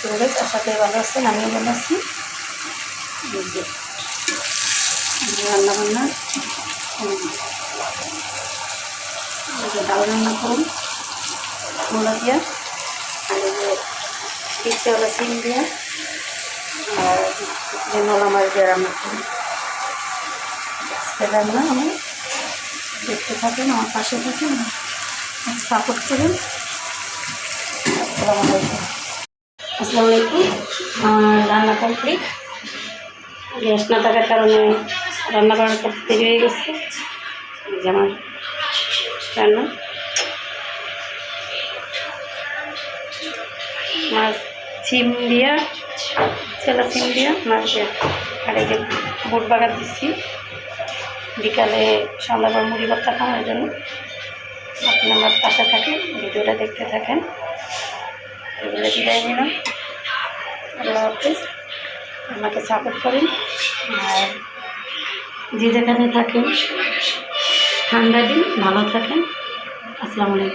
রোজ আশাতে ভালো আছেন, আমিও ভালো আছি। রান্নাবান্না ডাল রান্না করুন মূলা দিয়া, আর এই যে ইচ্ছেওয়ালা সিম দিয়া, আর যে নলা মাছ দিয়ে রান্না করুন। রান্না আমি দেখতে থাকেন, আমার পাশে থাকেন, সাপোর্ট করুন। আসসালামু আলাইকুম। আসসালামু আলাইকুম। রান্না কমপ্লিট। গ্যাস না থাকার কারণে রান্না করার পর দেরি হয়ে গেছে। যেমন রান্না মাছ সিম দিয়া, ছেলা সিম দিয়া মাছ দিয়া, আর এই যে বুট বাগার দিচ্ছি বিকালে সন্ধ্যাবার মুড়ি ভর্তা খাওয়ার জন্য। আপনি আমার পাশে থাকেন, ভিডিওটা দেখতে থাকেন। এগুলো বিদায় নিলাম, আল্লাহ হাফেজ। আমাকে সাপোর্ট করেন, আর যে যেখানে থাকেন ঠান্ডা দিন ভালো থাকেন। আসসালামু আলাইকুম।